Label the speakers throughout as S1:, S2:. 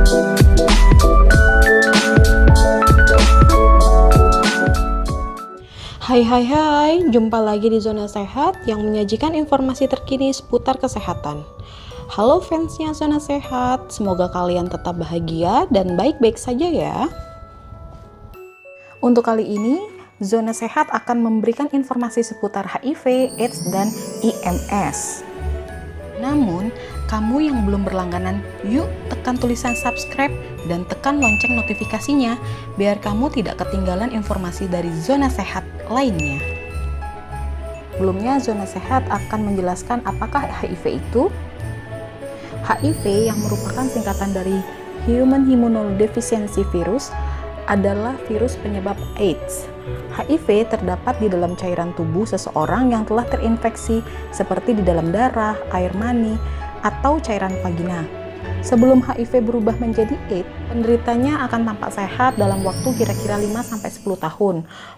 S1: Hai, jumpa lagi di Zona Sehat yang menyajikan informasi terkini seputar kesehatan. Halo fansnya Zona Sehat, semoga kalian tetap bahagia dan baik-baik saja ya. Untuk kali ini, Zona Sehat akan memberikan informasi seputar HIV, AIDS, dan IMS. Namun, kamu yang belum berlangganan, yuk tekan tulisan subscribe dan tekan lonceng notifikasinya biar kamu tidak ketinggalan informasi dari Zona Sehat lainnya. Sebelumnya, Zona Sehat akan menjelaskan apakah HIV itu. HIV yang merupakan singkatan dari Human Immunodeficiency Virus adalah virus penyebab AIDS. HIV terdapat di dalam cairan tubuh seseorang yang telah terinfeksi seperti di dalam darah, air mani, atau cairan vagina. Sebelum HIV berubah menjadi AIDS, penderitanya akan tampak sehat dalam waktu kira-kira 5-10 tahun.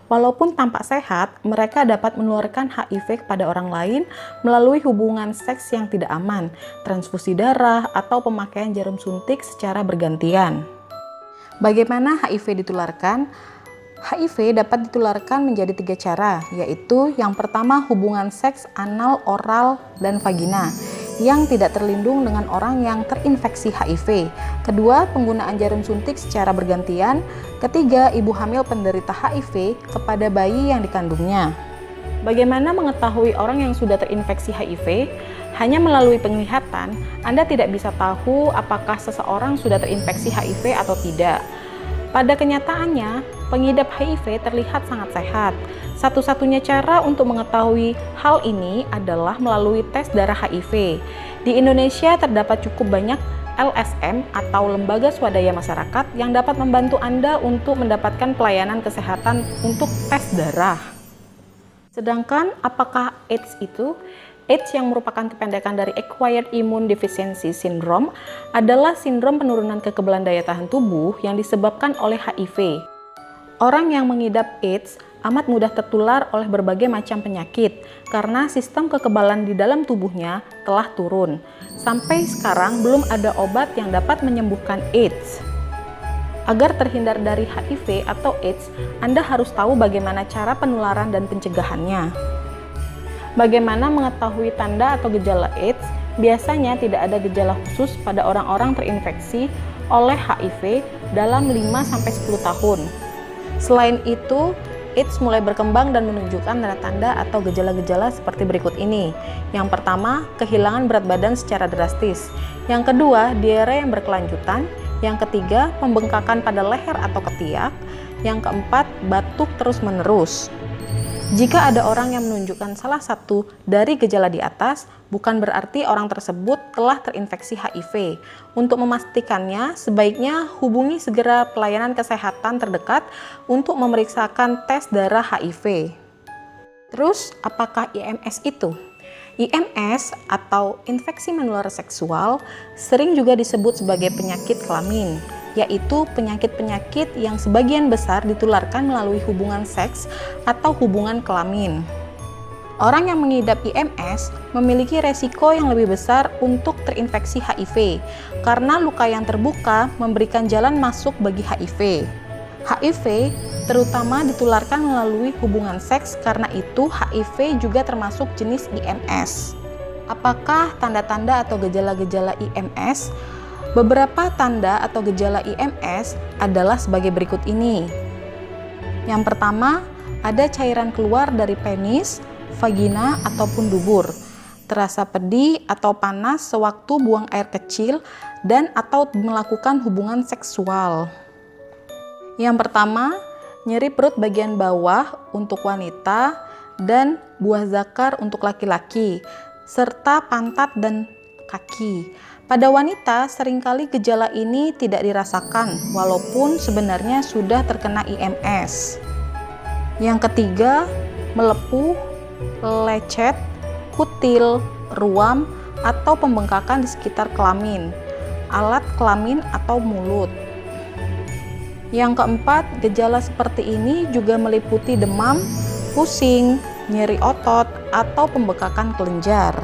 S1: Walaupun tampak sehat, mereka dapat menularkan HIV kepada orang lain melalui hubungan seks yang tidak aman, transfusi darah, atau pemakaian jarum suntik secara bergantian. Bagaimana HIV ditularkan? HIV dapat ditularkan menjadi 3 cara, yaitu yang pertama hubungan seks anal, oral, dan vagina yang tidak terlindung dengan orang yang terinfeksi HIV. Kedua, penggunaan jarum suntik secara bergantian. Ketiga, ibu hamil penderita HIV kepada bayi yang dikandungnya. Bagaimana mengetahui orang yang sudah terinfeksi HIV? Hanya melalui penglihatan, Anda tidak bisa tahu apakah seseorang sudah terinfeksi HIV atau tidak. Pada kenyataannya, pengidap HIV terlihat sangat sehat. Satu-satunya cara untuk mengetahui hal ini adalah melalui tes darah HIV. Di Indonesia terdapat cukup banyak LSM atau Lembaga Swadaya Masyarakat yang dapat membantu Anda untuk mendapatkan pelayanan kesehatan untuk tes darah. Sedangkan apakah AIDS itu? AIDS yang merupakan kependekan dari Acquired Immune Deficiency Syndrome adalah sindrom penurunan kekebalan daya tahan tubuh yang disebabkan oleh HIV. Orang yang mengidap AIDS amat mudah tertular oleh berbagai macam penyakit karena sistem kekebalan di dalam tubuhnya telah turun. Sampai sekarang belum ada obat yang dapat menyembuhkan AIDS. Agar terhindar dari HIV atau AIDS, Anda harus tahu bagaimana cara penularan dan pencegahannya. Bagaimana mengetahui tanda atau gejala AIDS? Biasanya tidak ada gejala khusus pada orang-orang terinfeksi oleh HIV dalam 5-10 tahun. Selain itu, AIDS mulai berkembang dan menunjukkan tanda-tanda atau gejala-gejala seperti berikut ini. Yang pertama, kehilangan berat badan secara drastis. Yang kedua, diare yang berkelanjutan. Yang ketiga, pembengkakan pada leher atau ketiak. Yang keempat, batuk terus-menerus. Jika ada orang yang menunjukkan salah satu dari gejala di atas, bukan berarti orang tersebut telah terinfeksi HIV. Untuk memastikannya, sebaiknya hubungi segera pelayanan kesehatan terdekat untuk memeriksakan tes darah HIV. Terus, apakah IMS itu? IMS atau infeksi menular seksual sering juga disebut sebagai penyakit kelamin, yaitu penyakit-penyakit yang sebagian besar ditularkan melalui hubungan seks atau hubungan kelamin. Orang yang mengidap IMS memiliki resiko yang lebih besar untuk terinfeksi HIV karena luka yang terbuka memberikan jalan masuk bagi HIV. HIV terutama ditularkan melalui hubungan seks, karena itu HIV juga termasuk jenis IMS. Apakah tanda-tanda atau gejala-gejala IMS? Beberapa tanda atau gejala IMS adalah sebagai berikut ini. Yang pertama, ada cairan keluar dari penis, vagina, ataupun dubur. Terasa pedih atau panas sewaktu buang air kecil dan atau melakukan hubungan seksual. Yang pertama, nyeri perut bagian bawah untuk wanita dan buah zakar untuk laki-laki, serta pantat dan kaki. Pada wanita, seringkali gejala ini tidak dirasakan walaupun sebenarnya sudah terkena IMS. Yang ketiga, melepuh, lecet, kutil, ruam, atau pembengkakan di sekitar kelamin, alat kelamin atau mulut. Yang keempat, gejala seperti ini juga meliputi demam, pusing, nyeri otot, atau pembekakan kelenjar.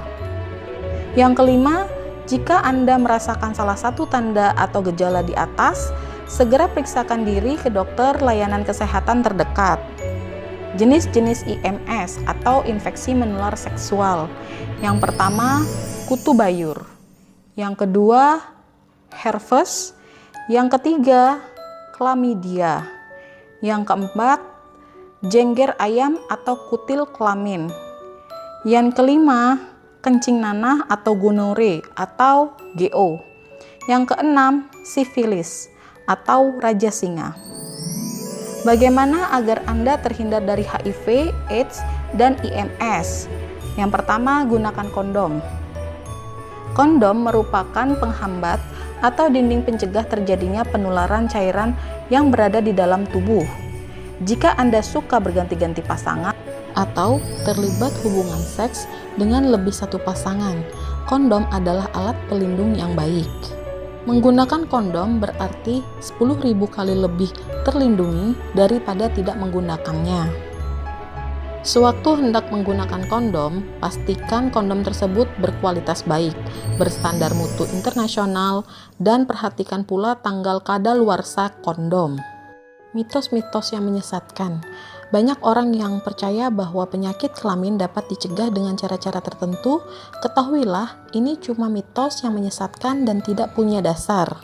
S1: Yang kelima, Jika Anda merasakan salah satu tanda atau gejala di atas, segera periksakan diri ke dokter layanan kesehatan terdekat. Jenis-jenis IMS atau infeksi menular seksual. Yang pertama, kutu bayur. Yang kedua, herpes. Yang ketiga, chlamydia. Yang keempat, jengger ayam atau kutil kelamin. Yang kelima, kencing nanah atau gonore atau GO. Yang keenam, sifilis atau raja singa. Bagaimana agar Anda terhindar dari HIV, AIDS, dan IMS? Yang pertama, gunakan kondom. Kondom merupakan penghambat atau dinding pencegah terjadinya penularan cairan yang berada di dalam tubuh. Jika Anda suka berganti-ganti pasangan atau terlibat hubungan seks dengan lebih satu pasangan, kondom adalah alat pelindung yang baik. Menggunakan kondom berarti 10.000 kali lebih terlindungi daripada tidak menggunakannya. Sewaktu hendak menggunakan kondom, pastikan kondom tersebut berkualitas baik, berstandar mutu internasional, dan perhatikan pula tanggal kadaluarsa kondom. Mitos-mitos yang menyesatkan. Banyak orang yang percaya bahwa penyakit kelamin dapat dicegah dengan cara-cara tertentu. Ketahuilah, ini cuma mitos yang menyesatkan dan tidak punya dasar.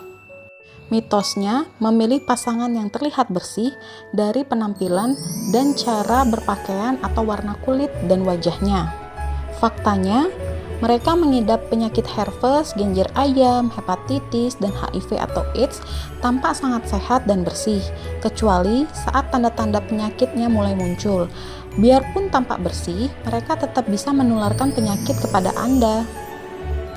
S1: Mitosnya memilih pasangan yang terlihat bersih dari penampilan dan cara berpakaian atau warna kulit dan wajahnya. Faktanya, mereka mengidap penyakit herpes, genjer ayam, hepatitis, dan HIV atau AIDS tampak sangat sehat dan bersih, kecuali saat tanda-tanda penyakitnya mulai muncul. Biarpun tampak bersih, mereka tetap bisa menularkan penyakit kepada Anda.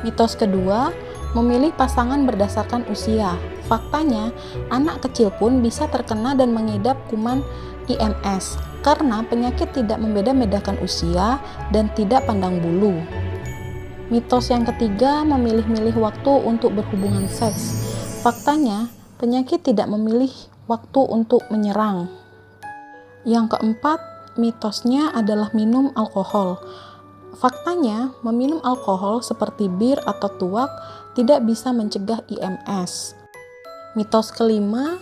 S1: Mitos kedua, memilih pasangan berdasarkan usia. Faktanya, anak kecil pun bisa terkena dan mengidap kuman IMS, karena penyakit tidak membeda-bedakan usia dan tidak pandang bulu. Mitos yang ketiga, memilih-milih waktu untuk berhubungan seks. Faktanya, penyakit tidak memilih waktu untuk menyerang. Yang keempat, mitosnya adalah minum alkohol. Faktanya, meminum alkohol seperti bir atau tuak tidak bisa mencegah IMS. Mitos kelima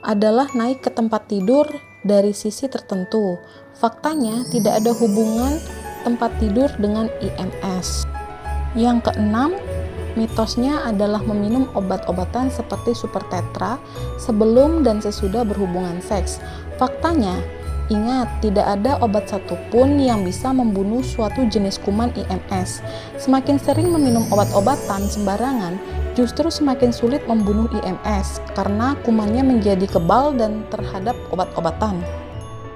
S1: adalah naik ke tempat tidur dari sisi tertentu. Faktanya, tidak ada hubungan tempat tidur dengan IMS. Yang keenam, mitosnya adalah meminum obat-obatan seperti Super Tetra sebelum dan sesudah berhubungan seks. Faktanya, ingat, tidak ada obat satupun yang bisa membunuh suatu jenis kuman IMS. Semakin sering meminum obat-obatan sembarangan, justru semakin sulit membunuh IMS karena kumannya menjadi kebal dan terhadap obat-obatan.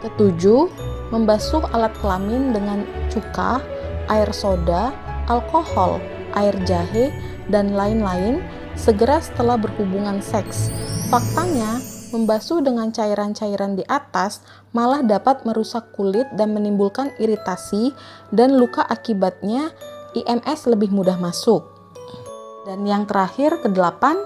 S1: Ketujuh, membasuh alat kelamin dengan cuka, air soda, alkohol, air jahe, dan lain-lain segera setelah berhubungan seks. Faktanya, membasuh dengan cairan-cairan di atas malah dapat merusak kulit dan menimbulkan iritasi dan luka, akibatnya IMS lebih mudah masuk. Dan yang terakhir, kedelapan,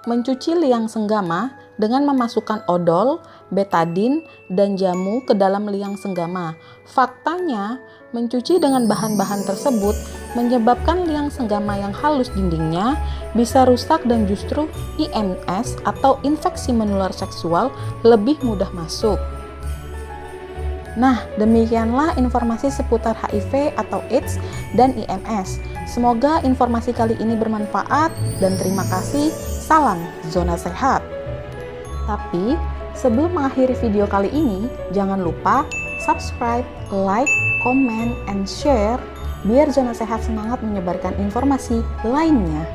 S1: mencuci liang senggama dengan memasukkan odol, betadin, dan jamu ke dalam liang senggama. Faktanya, mencuci dengan bahan-bahan tersebut menyebabkan liang senggama yang halus dindingnya bisa rusak dan justru IMS atau infeksi menular seksual lebih mudah masuk. Nah, demikianlah informasi seputar HIV atau AIDS dan IMS. Semoga informasi kali ini bermanfaat dan terima kasih. Salam Zona Sehat. Tapi, sebelum mengakhiri video kali ini, jangan lupa subscribe, like, comment, and share biar Zona Sehat semangat menyebarkan informasi lainnya.